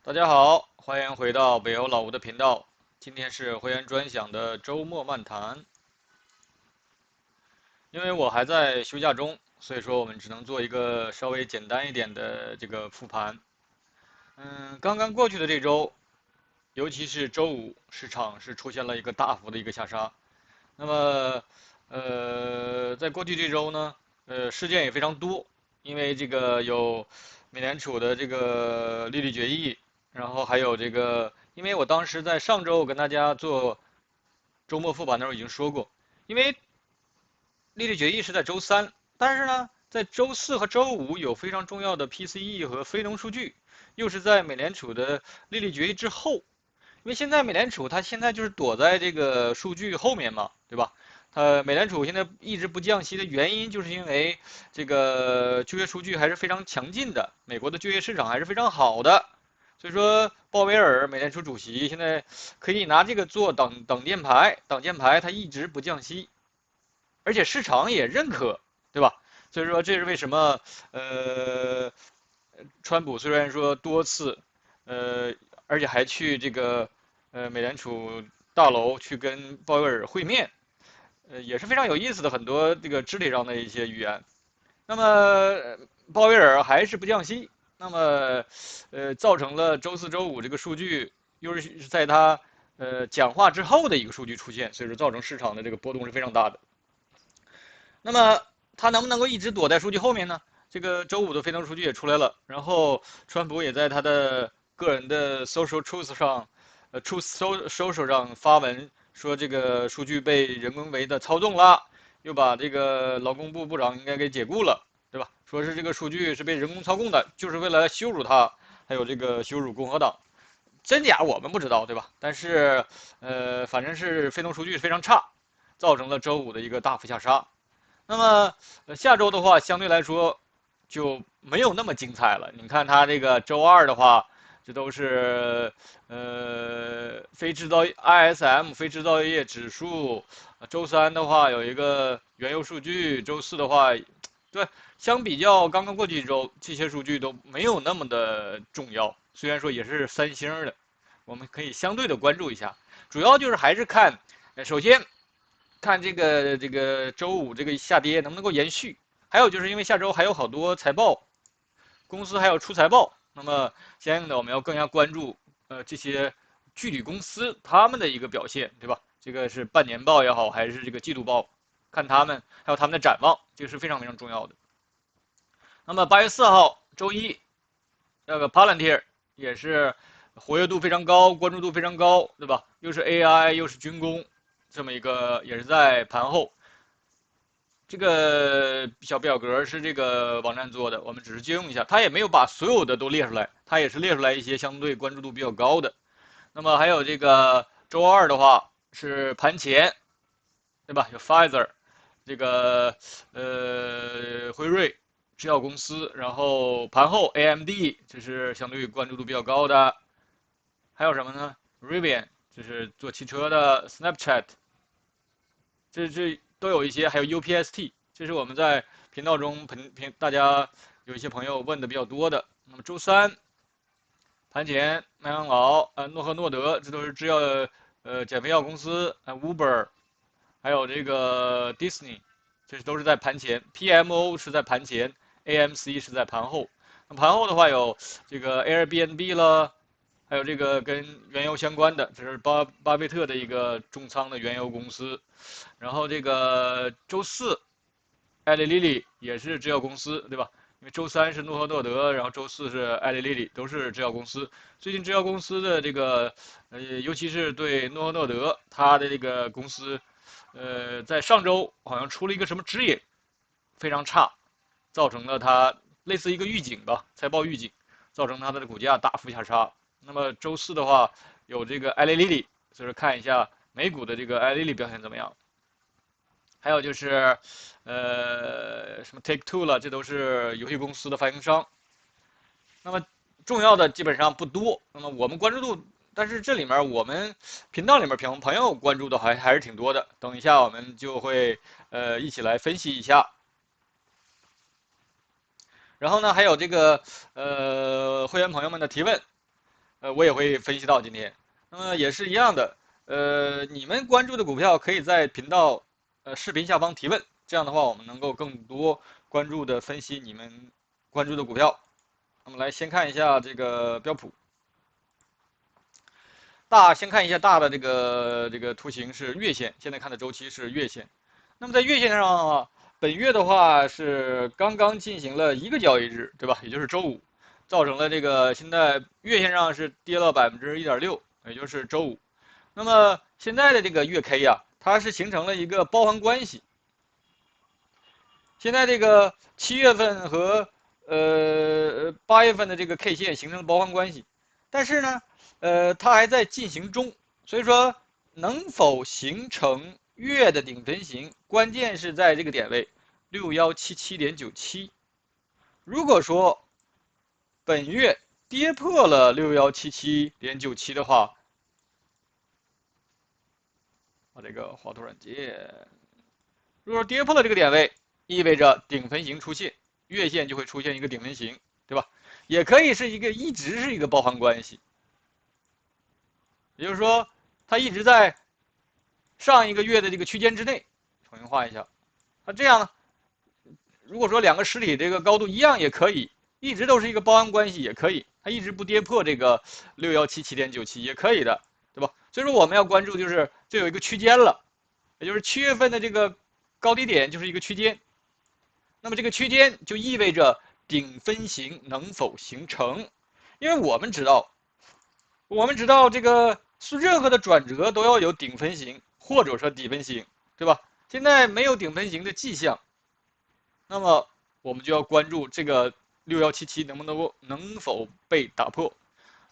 大家好，欢迎回到北欧老吴的频道。今天是会员专享的周末漫谈。因为我还在休假中，所以说我们只能做一个稍微简单一点的这个复盘。刚刚过去的这周，尤其是周五，市场是出现了一个大幅的一个下杀。那么，在过去这周呢，事件也非常多，因为这个有美联储的这个利率决议，然后还有这个，因为我当时在上周跟大家做周末复盘的时候已经说过，因为利率决议是在周三，但是呢，在周四和周五有非常重要的 PCE 和非农数据，又是在美联储的利率决议之后，因为现在美联储它现在就是躲在这个数据后面嘛，对吧？美联储现在一直不降息的原因，就是因为这个就业数据还是非常强劲的，美国的就业市场还是非常好的，所以说鲍威尔美联储主席现在可以拿这个做挡箭牌，他一直不降息，而且市场也认可，对吧？所以说这是为什么呃，川普虽然说多次呃，而且还去这个美联储大楼去跟鲍威尔会面，也是非常有意思的很多这个肢体上的一些语言。那么鲍威尔还是不降息，那么造成了周四周五这个数据又是在他讲话之后的一个数据出现，所以说造成市场的这个波动是非常大的。那么他能不能够一直躲在数据后面呢？这个周五的非农数据也出来了，然后川普也在他的个人的 social truth 上，Truth Social 上发文说这个数据被人为的操纵了，又把这个劳工部部长应该给解雇了，对吧？说是这个数据是被人工操控的，就是为了羞辱他，还有这个羞辱共和党，真假我们不知道，对吧？但是反正是非农数据非常差，造成了周五的一个大幅下杀。那么下周的话，相对来说就没有那么精彩了。你看它这个周二的话，这都是非制造 ISM 非制造业指数，周三的话有一个原油数据，周四的话，对，相比较刚刚过去一周，这些数据都没有那么的重要。虽然说也是三星的，我们可以相对的关注一下。主要就是还是看，首先看这个周五这个下跌能不能够延续，还有就是因为下周还有好多财报，公司还要出财报，那么相应的我们要更加关注这些具体公司他们的一个表现，对吧？这个是半年报也好，还是这个季度报，看他们还有他们的展望，这个是非常非常重要的。那么8月4号周一，那个 Palantir 也是活跃度非常高，关注度非常高，对吧？又是 AI 又是军工，这么一个也是在盘后。这个小表格是这个网站做的，我们只是借用一下，它也没有把所有的都列出来，它也是列出来一些相对关注度比较高的。那么还有这个周二的话是盘前，对吧？有 Pfizer，这个辉瑞制药公司，然后盘后 AMD 这是相对关注度比较高的，还有什么呢？Rivian 就是做汽车的，Snapchat 这都有一些，还有 UPST，这是我们在频道中大家有一些朋友问的比较多的。那么周三盘前，麦当劳、诺和诺德，这都是制药减肥药公司，Uber，还有这个 Disney，这都是在盘前，PMO 是在盘前，AMC 是在盘后。那盘后的话有这个 Airbnb 了，还有这个跟原油相关的，这是巴菲特的一个重仓的原油公司。然后这个周四，艾利丽丽也是制药公司，对吧？因为周三是诺和诺德，然后周四是艾利丽丽，都是制药公司。最近制药公司的这个，尤其是对诺和诺德，它的这个公司，在上周好像出了一个什么指引，非常差，造成了它类似一个预警吧，财报预警，造成它的股价大幅下杀。那么周四的话，有这个艾利丽丽，就是看一下美股的这个艾利丽表现怎么样。还有就是，什么 Take Two 了，这都是游戏公司的发行商。那么重要的基本上不多。那么我们关注度，但是这里面我们频道里面朋友关注的还是挺多的。等一下我们就会一起来分析一下。然后呢，还有这个会员朋友们的提问。我也会分析到今天。那么也是一样的，你们关注的股票可以在频道视频下方提问，这样的话我们能够更多关注的分析你们关注的股票。那么来先看一下这个标普。先看一下大的这个图形是月线，现在看的周期是月线。那么在月线上啊，本月的话是刚刚进行了一个交易日，对吧？也就是周五，造成了这个现在月线上是跌了1.6%，也就是周五。那么现在的这个月 K 呀、它是形成了一个包含关系。现在这个7月份和8月份的这个 K 线形成了包含关系，但是呢，它还在进行中，所以说能否形成月的顶分型，关键是在这个点位6177.97。如果说本月跌破了6177.97的话，我这个画图软件，如果说跌破了这个点位，意味着顶分型出现，月线就会出现一个顶分型，对吧？也可以是一直是一个包含关系，也就是说它一直在上一个月的这个区间之内。重新画一下，那这样呢？如果说两个实体这个高度一样也可以，一直都是一个包含关系也可以，它一直不跌破这个6177.97也可以的，对吧？所以说我们要关注就是这有一个区间了，也就是7月份的这个高低点就是一个区间，那么这个区间就意味着顶分型能否形成？因为我们知道这个是任何的转折都要有顶分型或者说底分型，对吧？现在没有顶分型的迹象，那么我们就要关注这个6177能否被打破。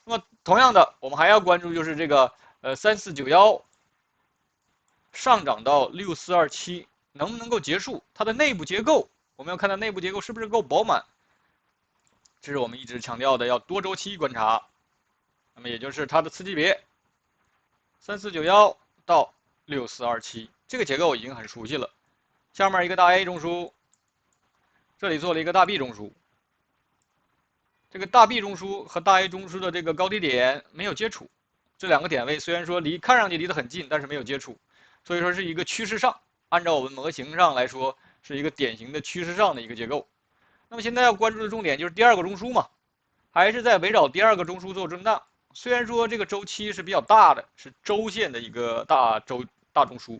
那么同样的，我们还要关注就是这个3491上涨到6427能不能够结束它的内部结构，我们要看它内部结构是不是够饱满，这是我们一直强调的要多周期观察。那么也就是它的次级别3491到6427这个结构已经很熟悉了。下面一个大 A 中枢，这里做了一个大 B 中枢。这个大 B 中枢和大 A 中枢的这个高低点没有接触，这两个点位虽然说看上去离得很近，但是没有接触，所以说是一个趋势上。按照我们模型上来说，是一个典型的趋势上的一个结构。那么现在要关注的重点就是第二个中枢嘛，还是在围绕第二个中枢做震荡。虽然说这个周期是比较大的，是周线的一个大中枢，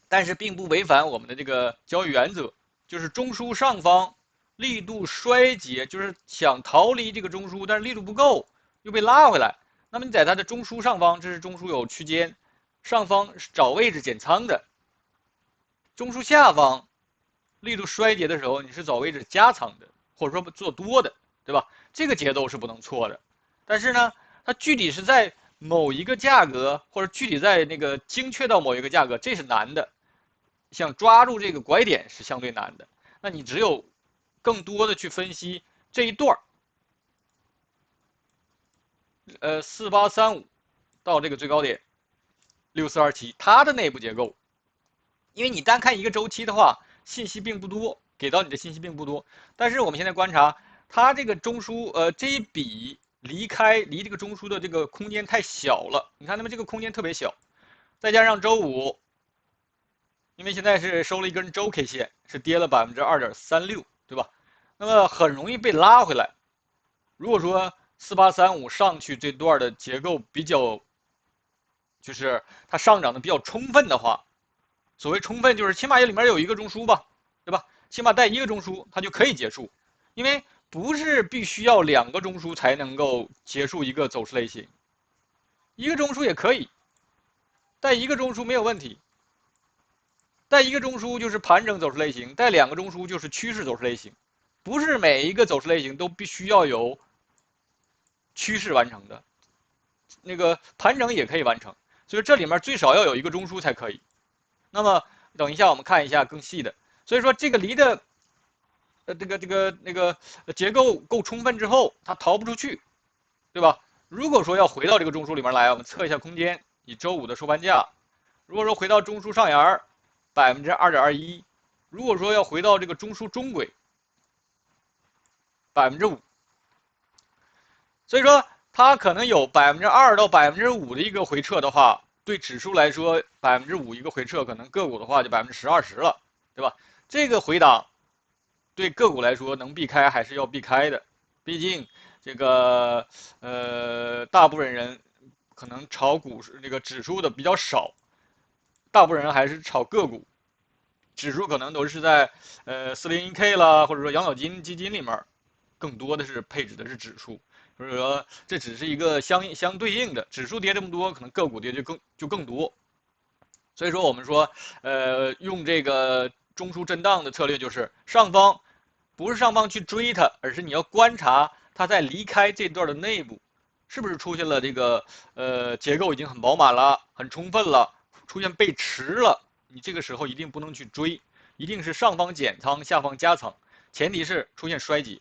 但是并不违反我们的这个交易原则，就是中枢上方力度衰竭，就是想逃离这个中枢，但是力度不够，又被拉回来。那么你在它的中枢上方，这是中枢有区间，上方是找位置减仓的；中枢下方力度衰竭的时候，你是找位置加仓的，或者说做多的，对吧？这个节奏是不能错的。但是呢，它具体是在某一个价格，或者具体在那个精确到某一个价格，这是难的。想抓住这个拐点是相对难的，那你只有更多的去分析这一段4835到这个最高点6427它的内部结构，因为你单看一个周期的话，信息并不多，给到你的信息并不多。但是我们现在观察它这个中枢，这一笔离这个中枢的这个空间太小了，你看它们这个空间特别小，再加上周五因为现在是收了一根周 K 线，是跌了2.36%，对吧？那么很容易被拉回来。如果说4835上去这段的结构比较，就是它上涨的比较充分的话，所谓充分就是起码里面有一个中枢吧，对吧？起码带一个中枢它就可以结束，因为不是必须要两个中枢才能够结束一个走势类型，一个中枢也可以，带一个中枢没有问题。带一个中枢就是盘整走势类型，带两个中枢就是趋势走势类型，不是每一个走势类型都必须要有趋势完成的，那个盘整也可以完成，所以这里面最少要有一个中枢才可以。那么等一下我们看一下更细的，所以说这个离的那个结构够充分之后，它逃不出去，对吧？如果说要回到这个中枢里面来，我们测一下空间，以周五的收盘价，如果说回到中枢上沿2.21%，如果说要回到这个中枢中轨5%，所以说它可能有2%到5%的一个回撤的话，对指数来说5%一个回撤，可能个股的话就10%、20%了，对吧？这个回档对个股来说能避开还是要避开的，毕竟这个大部分人可能炒股市这个指数的比较少，大部分人还是炒个股，指数可能都是在401K 啦，或者说养老金基金里面，更多的是配置的是指数，所以说这只是一个相对应的，指数跌这么多，可能个股跌就更多。所以说我们说，用这个中枢震荡的策略，就是上方不是上方去追它，而是你要观察它在离开这段的内部，是不是出现了这个结构已经很饱满了，很充分了，出现背驰了，你这个时候一定不能去追，一定是上方减仓，下方加仓，前提是出现衰竭，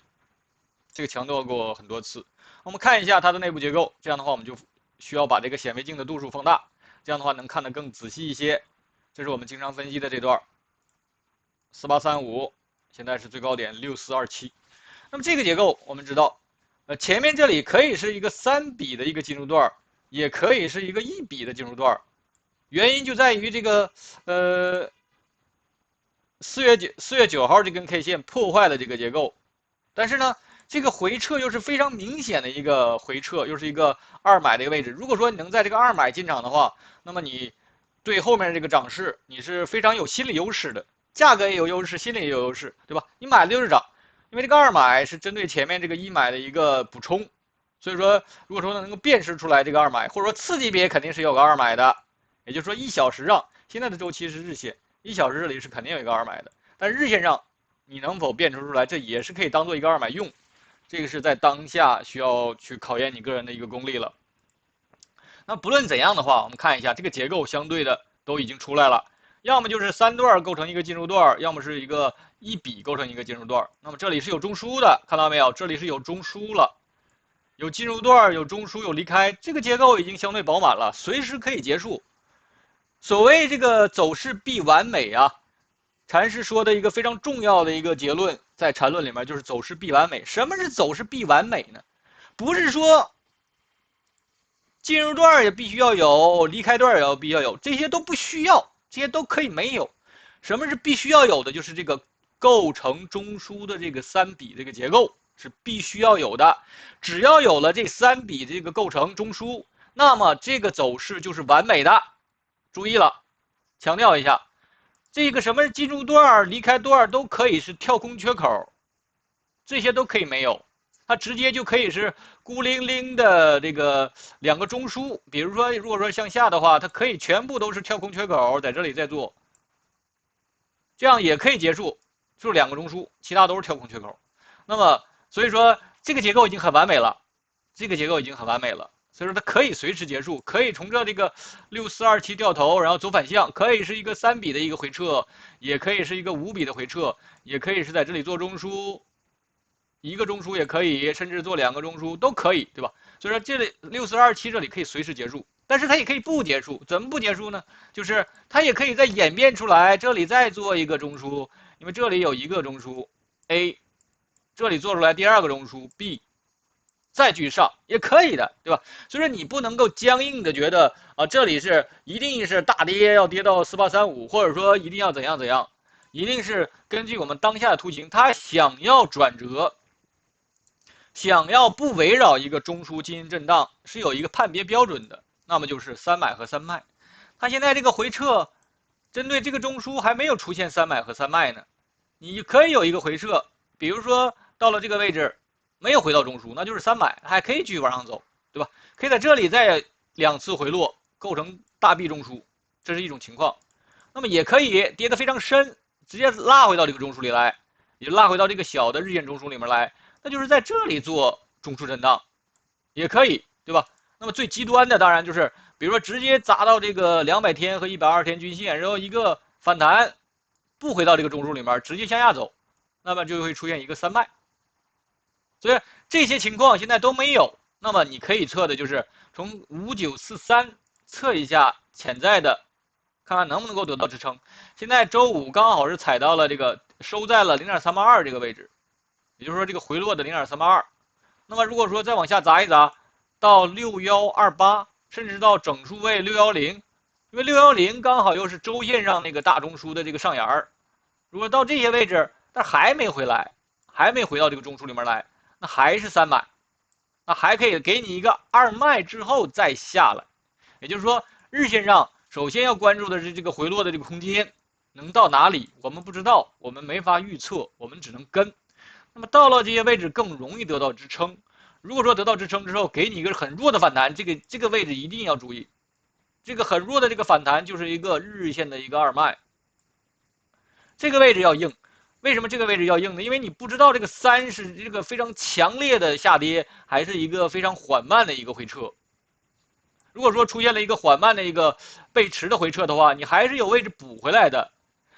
这个强调过很多次。我们看一下它的内部结构，这样的话我们就需要把这个显微镜的度数放大，这样的话能看得更仔细一些。这是我们经常分析的这段4835，现在是最高点6427。那么这个结构我们知道，前面这里可以是一个3笔的一个进入段，也可以是一个1笔的进入段。原因就在于这个4月9号这根 K 线破坏了这个结构，但是呢，这个回撤又是非常明显的一个回撤，又是一个2买的一个位置。如果说你能在这个2买进场的话，那么你对后面这个涨势你是非常有心理优势的，价格也有优势，心理也有优势，对吧？你买的就是涨，因为这个2买是针对前面这个1买的一个补充，所以说如果说能够辨识出来这个2买，或者说次级别肯定是有个2买的，也就是说1小时上现在的周期是日线，1小时这里是肯定有一个2买的，但日线上你能否辨识出来，这也是可以当做一个2买用，这个是在当下需要去考验你个人的一个功力了。那不论怎样的话，我们看一下这个结构相对的都已经出来了，要么就是3段构成一个进入段，要么是一个1笔构成一个进入段。那么这里是有中枢的，看到没有？这里是有中枢了，有进入段，有中枢，有离开，这个结构已经相对饱满了，随时可以结束。所谓这个走势必完美啊，禅师说的一个非常重要的一个结论，在禅论里面就是走势必完美。什么是走势必完美呢？不是说进入段也必须要有，离开段也必须要有，这些都不需要，这些都可以没有。什么是必须要有的？就是这个构成中枢的这个3笔这个结构是必须要有的。只要有了这3笔这个构成中枢，那么这个走势就是完美的。注意了，强调一下，这个什么进入段、离开段都可以是跳空缺口，这些都可以没有。它直接就可以是孤零零的这个2个中枢，比如说，如果说向下的话，它可以全部都是跳空缺口，在这里再做，这样也可以结束，就是2个中枢，其他都是跳空缺口。那么，所以说这个结构已经很完美了，这个结构已经很完美了，所以说它可以随时结束，可以从这个6427掉头，然后走反向，可以是一个3笔的一个回撤，也可以是一个5笔的回撤，也可以是在这里做中枢。1个中枢也可以，甚至做2个中枢都可以，对吧？所以说这里6427这里可以随时结束，但是它也可以不结束。怎么不结束呢？就是它也可以再演变出来，这里再做一个中枢，因为这里有1个中枢 A， 这里做出来第2个中枢 B， 再去上也可以的，对吧？所以说你不能够僵硬的觉得啊，这里是一定是大跌要跌到4835，或者说一定要怎样怎样，一定是根据我们当下的图形，它想要转折。想要不围绕一个中枢进行震荡，是有一个判别标准的，那么就是3买和3卖。它现在这个回撤，针对这个中枢还没有出现3买和3卖呢，你可以有一个回撤，比如说到了这个位置没有回到中枢，那就是3买，还可以继续往上走，对吧？可以在这里再2次回落，构成大 B 中枢，这是一种情况。那么也可以跌得非常深，直接拉回到这个中枢里来，也拉回到这个小的日线中枢里面来。那就是在这里做中枢震荡，也可以，对吧？那么最极端的当然就是，比如说直接砸到这个200天和120天均线，然后一个反弹，不回到这个中枢里面，直接向下走，那么就会出现一个3卖。所以这些情况现在都没有，那么你可以测的就是从5943测一下潜在的，看看能不能够得到支撑。现在周五刚好是踩到了这个收在了0.382这个位置。也就是说，这个回落的0.382，那么如果说再往下砸一砸，到6128，甚至到整数位610，因为610刚好又是周线上那个大中枢的这个上沿儿，如果到这些位置，但还没回来，还没回到这个中枢里面来，那还是3买，那还可以给你一个2卖之后再下来。也就是说，日线上首先要关注的是这个回落的这个空间能到哪里，我们不知道，我们没法预测，我们只能跟。那么到了这些位置更容易得到支撑。如果说得到支撑之后，给你一个很弱的反弹，这个位置一定要注意。这个很弱的这个反弹就是一个日线的一个2卖，这个位置要硬。为什么这个位置要硬呢？因为你不知道这个3是这个非常强烈的下跌，还是一个非常缓慢的一个回撤。如果说出现了一个缓慢的一个背驰的回撤的话，你还是有位置补回来的。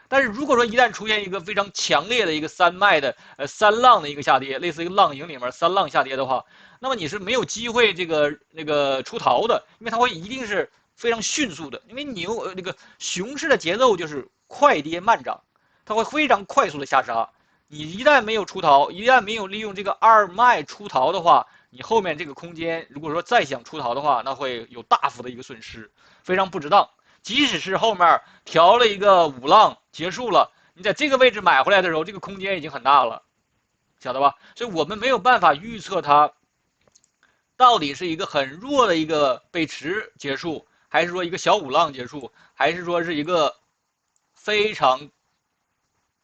但是如果说一旦出现一个非常强烈的一个3卖的3浪的一个下跌，类似于浪影里面3浪下跌的话，那么你是没有机会那个出逃的，因为它会一定是非常迅速的，因为那个熊市的节奏就是快跌慢涨，它会非常快速的下杀。你一旦没有出逃，一旦没有利用这个2卖出逃的话，你后面这个空间如果说再想出逃的话，那会有大幅的一个损失，非常不值当。即使是后面调了一个5浪结束了，你在这个位置买回来的时候，这个空间已经很大了，晓得吧？所以我们没有办法预测它到底是一个很弱的一个背驰结束，还是说一个小5浪结束，还是说是一个非常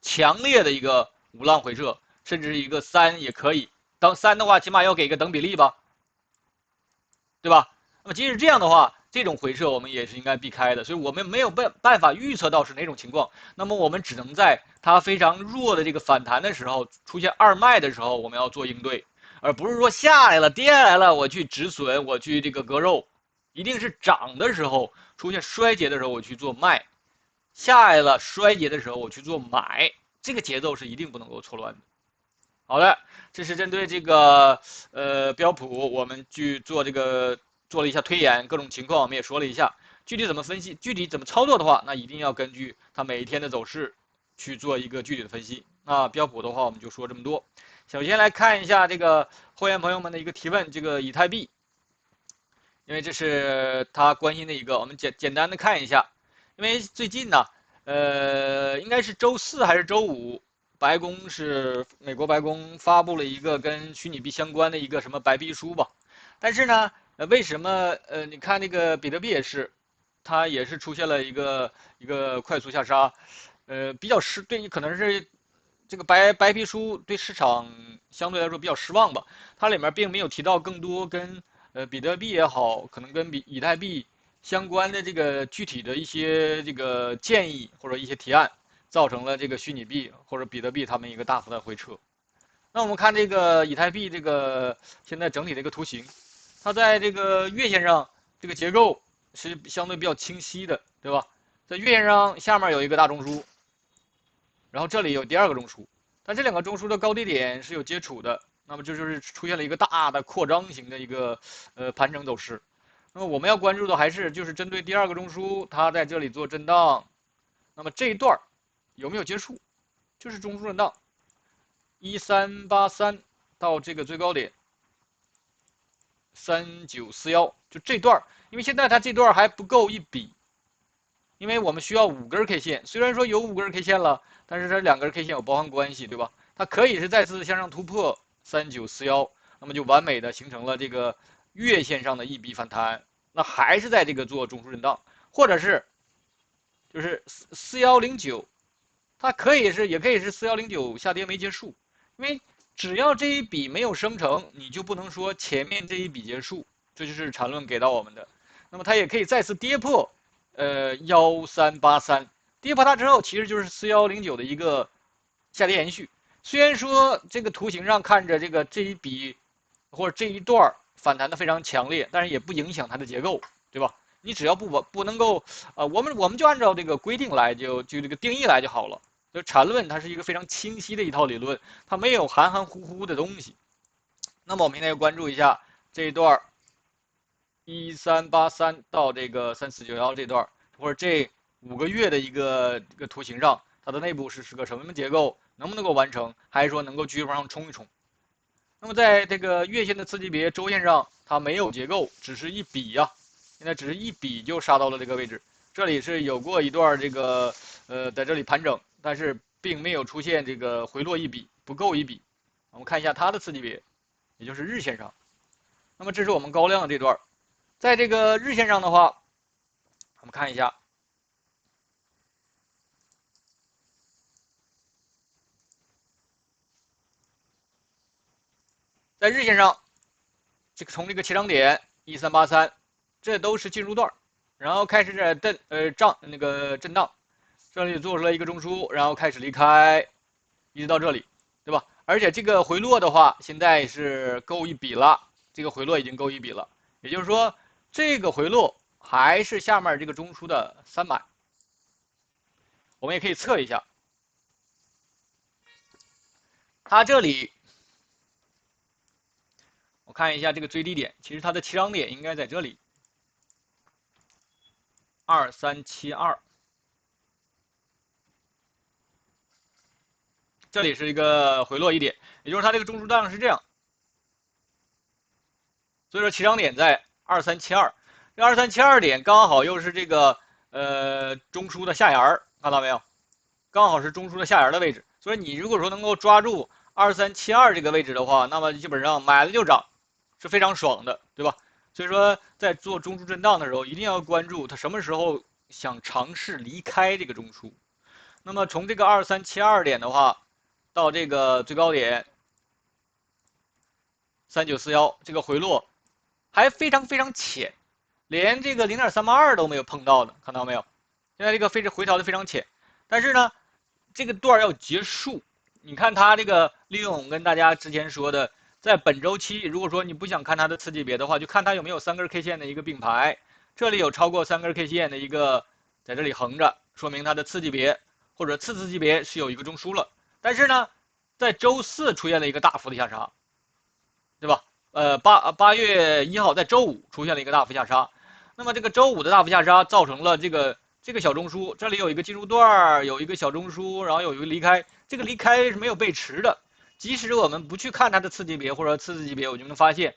强烈的一个5浪回撤，甚至是一个3也可以。当3的话，起码要给个等比例吧，对吧？那么即使这样的话，这种回撤我们也是应该避开的，所以我们没有办法预测到是哪种情况，那么我们只能在它非常弱的这个反弹的时候，出现2卖的时候，我们要做应对，而不是说下来了跌下来了我去止损，我去这个割肉，一定是涨的时候出现衰竭的时候我去做卖，下来了衰竭的时候我去做买，这个节奏是一定不能够错乱的。好的，这是针对这个标普，我们去做做了一下推演，各种情况我们也说了一下，具体怎么分析，具体怎么操作的话，那一定要根据它每一天的走势去做一个具体的分析。那标普的话，我们就说这么多。首先来看一下这个会员朋友们的一个提问，这个以太币，因为这是他关心的一个，我们简单的看一下，因为最近呢，应该是周4还是周5，美国白宫发布了一个跟虚拟币相关的一个什么白皮书吧，但是呢，为什么你看那个比特币也是，它也是出现了一个快速下杀，比较对，可能是这个白皮书对市场相对来说比较失望吧，它里面并没有提到更多跟比特币也好，可能跟以太币相关的这个具体的一些这个建议或者一些提案。造成了这个虚拟币或者比特币它们一个大幅的回撤。那我们看这个以太币这个现在整体的一个图形，它在这个月线上这个结构是相对比较清晰的，对吧？在月线上下面有一个大中枢，然后这里有第2个中枢，但这2个中枢的高低点是有接触的，那么这就是出现了一个大的扩张型的一个盘整走势。那么我们要关注的还是就是针对第2个中枢，它在这里做震荡，那么这一段有没有结束？就是中枢震荡1383到这个最高点3941，就这段，因为现在它这段还不够一笔，因为我们需要5根 K 线，虽然说有5根 K 线了，但是这2根 K 线有包含关系，对吧？它可以是再次向上突破3941，那么就完美的形成了这个月线上的一笔反弹，那还是在这个做中枢震荡，或者是就是4109。它也可以是4109下跌没结束，因为只要这一笔没有生成，你就不能说前面这一笔结束，这就是缠论给到我们的。那么它也可以再次跌破1383，跌破它之后，其实就是4109的一个下跌延续。虽然说这个图形上看着这一笔或者这一段反弹的非常强烈，但是也不影响它的结构，对吧？你只要不能够我们就按照这个规定来，就这个定义来就好了。就缠论它是一个非常清晰的一套理论，它没有含含糊糊的东西。那么我们现在要关注一下这一段1383到这个3491这段，或者这5个月的一个图形上，它的内部是个什么结构，能不能够完成，还是说能够继续往上冲一冲？那么在这个月线的次级别周线上，它没有结构，只是一笔呀，现在只是一笔就杀到了这个位置。这里是有过一段这个在这里盘整，但是并没有出现这个回落一笔，不够一笔。我们看一下它的次级别，也就是日线上。那么这是我们高量的这段，在这个日线上的话，我们看一下，在日线上，这个从这个起涨点1383，这都是进入段，然后开始震荡，这里做出来一个中枢，然后开始离开，一直到这里，对吧？而且这个回落的话，现在是够一笔了，这个回落已经够一笔了，也就是说，这个回落还是下面这个中枢的3买，我们也可以测一下，它这里我看一下这个最低点，其实它的起涨点应该在这里，2372。这里是一个回落一点，也就是它这个中枢大量是这样，所以说起涨点在2372，这2372点刚好又是这个中枢的下沿儿，看到没有？刚好是中枢的下沿的位置，所以你如果说能够抓住2372这个位置的话，那么基本上买了就涨，是非常爽的，对吧？所以说在做中枢震荡的时候，一定要关注它什么时候想尝试离开这个中枢。那么从这个2372点的话，到这个最高点3941，这个回落还非常非常浅，连这个0.382都没有碰到的，看到没有？现在这个回调的非常浅，但是呢，这个段要结束。你看它这个利用我们跟大家之前说的，在本周期，如果说你不想看它的次级别的话，就看它有没有3根 K 线的一个并排。这里有超过3根 K 线的一个在这里横着，说明它的次级别或者次级别是有一个中枢了。但是呢，在周四出现了一个大幅的下杀，对吧？8月1号在周五出现了一个大幅下杀，那么这个周五的大幅下杀造成了这个小中枢，这里有一个进入段，有一个小中枢，然后有一个离开，这个离开是没有背驰的。即使我们不去看它的次级别或者次级别，我就能发现，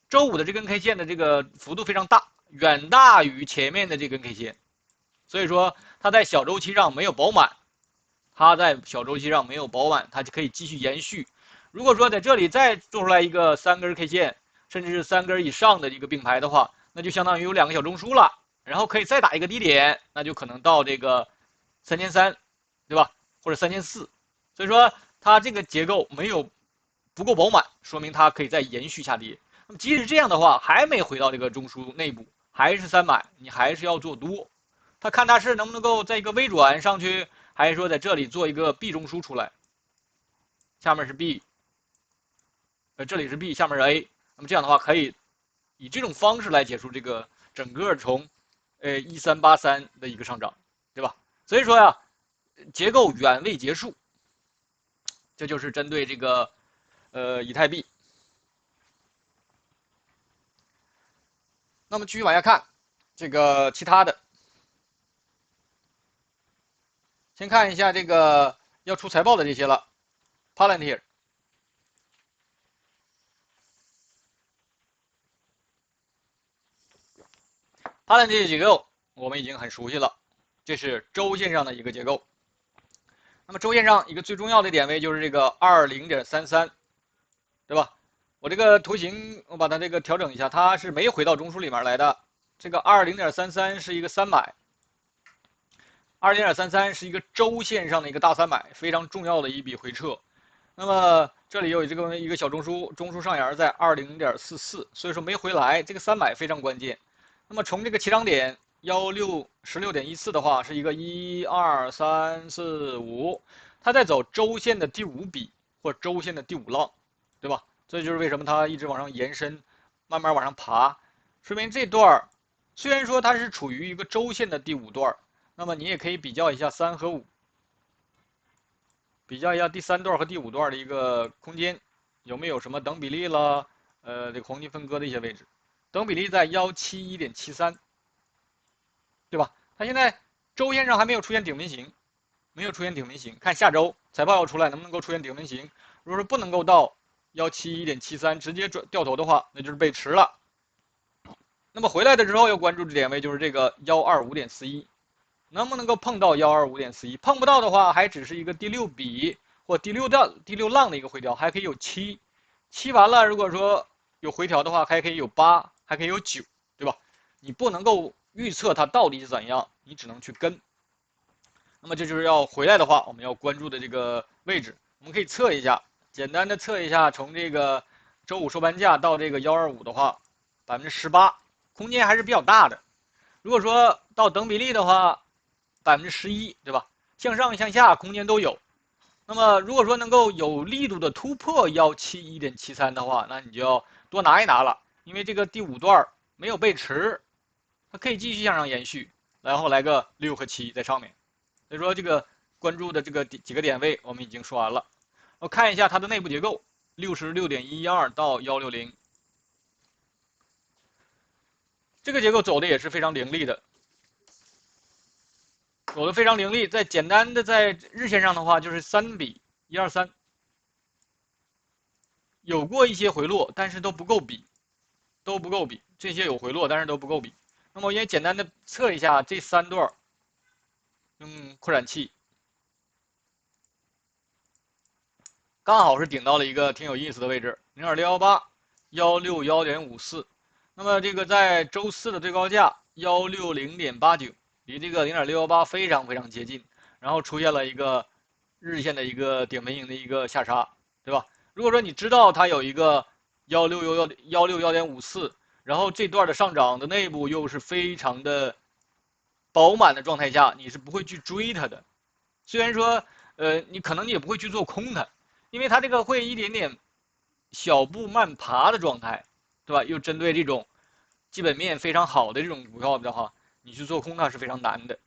周五的这根 K 线的这个幅度非常大，远大于前面的这根 K 线，所以说它在小周期上没有饱满，它就可以继续延续。如果说在这里再做出来一个3根 K 线，甚至是3根以上的一个并排的话，那就相当于有2个小中枢了，然后可以再打一个低点，那就可能到这个3300，对吧？或者3400，所以说它这个结构不够饱满，说明它可以再延续下跌。那么即使这样的话，还没回到这个中枢内部，还是300，你还是要做多。他看它是能不能够在一个微转上去，还是说在这里做一个 B 中枢出来，下面是 B，这里是 B，下面是 A， 那么这样的话可以以这种方式来结束这个整个从1383的一个上涨，对吧？所以说呀，结构远未结束，这就是针对这个以太币。那么继续往下看，这个其他的，先看一下这个要出财报的这些了 ，Palantir。它的这些结构我们已经很熟悉了，这是周线上的一个结构。那么周线上一个最重要的点位就是这个20.33，对吧？我这个图形我把它这个调整一下，它是没回到中枢里面来的。这个20.33是一个300，20.33是一个周线上的一个大300，非常重要的一笔回撤。那么这里有这个一个小中枢，中枢上沿在20.44，所以说没回来，这个300非常关键。那么从这个起涨点16.14的话，是一个1、2、3、4、5，它在走周线的第5笔或者周线的第5浪，对吧？这就是为什么它一直往上延伸，慢慢往上爬，说明这段虽然说它是处于一个周线的第5段，那么你也可以比较一下3和5，比较一下第3段和第5段的一个空间有没有什么等比例了，这个黄金分割的一些位置。等比例在171.73，对吧？它现在周线上还没有出现顶纹型，看下周财报要出来能不能够出现顶纹型。如果说不能够到171.73直接掉头的话，那就是背驰了。那么回来的时候要关注的点位就是这个125.41，能不能够碰到125.41？碰不到的话，还只是一个第6笔或第6浪的一个回调，还可以有7，完了，如果说有回调的话，还可以有8，还可以有9，对吧？你不能够预测它到底是怎样，你只能去跟。那么这就是要回来的话，我们要关注的这个位置，我们可以测一下，简单的测一下，从这个周五收盘价到这个125的话，18%，空间还是比较大的。如果说到等比例的话，11%，对吧？向上向下空间都有。那么如果说能够有力度的突破171.73的话，那你就要多拿一拿了，因为这个第5段没有背驰，它可以继续向上延续，然后来个6和7在上面。所以说这个关注的这个几个点位我们已经说完了。我看一下它的内部结构，66.112到160，这个结构走的也是非常凌厉的，走的非常凌厉。在简单的在日线上的话，就是3笔1、2、3，有过一些回落，但是都不够比，这些有回落，但是都不够比。那么我也简单的测一下这3段，用扩展器，刚好是顶到了一个挺有意思的位置，0.618、161.54。那么这个在周4的最高价160.89，离这个0.618非常非常接近，然后出现了一个日线的一个顶纹型的一个下杀，对吧？如果说你知道它有一个161.54，然后这段的上涨的内部又是非常的饱满的状态下，你是不会去追它的。虽然说，你可能你也不会去做空它，因为它这个会一点点小步慢爬的状态，对吧？又针对这种基本面非常好的这种股票的话，你去做空它是非常难的。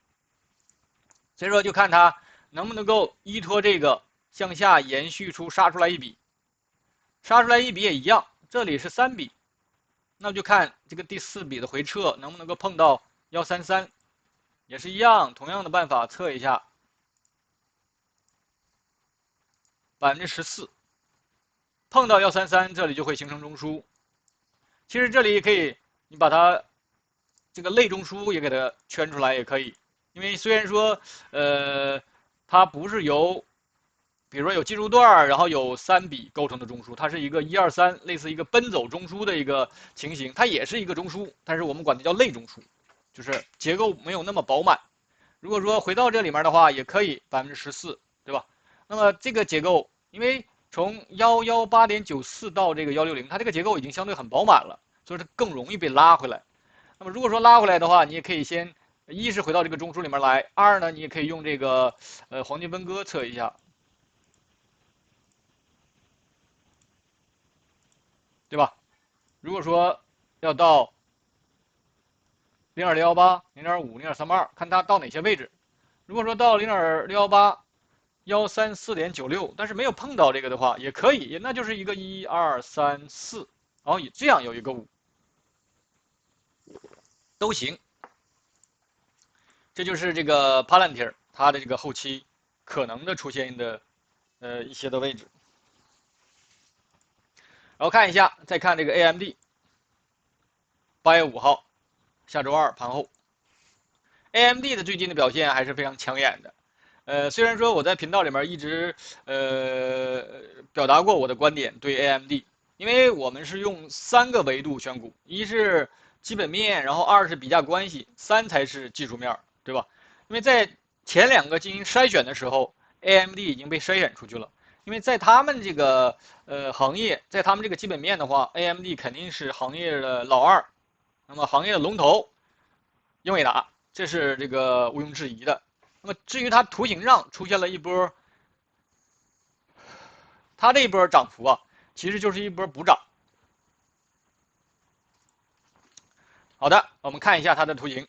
所以说，就看它能不能够依托这个向下延续出杀出来一笔，杀出来一笔也一样，这里是3笔，那就看这个第4笔的回撤能不能够碰到133，也是一样，同样的办法测一下14%，碰到133，这里就会形成中枢。其实这里也可以，你把它这个类中枢也给它圈出来也可以，因为虽然说，它不是由，比如说有进入段，然后有3笔构成的中枢，它是一个1、2、3，类似一个奔走中枢的一个情形，它也是一个中枢，但是我们管它叫类中枢，就是结构没有那么饱满。如果说回到这里面的话，也可以14%，对吧？那么这个结构，因为从118.94到这个160，它这个结构已经相对很饱满了，所以它更容易被拉回来。那么如果说拉回来的话，你也可以先一是回到这个中枢里面来，二呢你也可以用这个黄金分割测一下，对吧？如果说要到0.618、0.5、0.382，看它到哪些位置。如果说到0.618、134.96，但是没有碰到这个的话，也可以，那就是一个1、2、3、4，然后这样有一个5都行。这就是这个 Palantir 它的这个后期可能的出现的一些的位置。然后看一下，再看这个 AMD，8 月5号，下周二盘后，AMD 的最近的表现还是非常抢眼的。虽然说我在频道里面一直表达过我的观点对 AMD，因为我们是用3个维度选股，一是基本面，然后2是比价关系，3才是技术面，对吧？因为在前2个进行筛选的时候，AMD 已经被筛选出去了，因为在他们这个行业，在他们这个基本面的话，AMD 肯定是行业的老2，那么行业的龙头，英伟达，这是这个毋庸置疑的。那么至于它图形上出现了一波，它这一波涨幅啊，其实就是一波补涨。好的，我们看一下它的图形。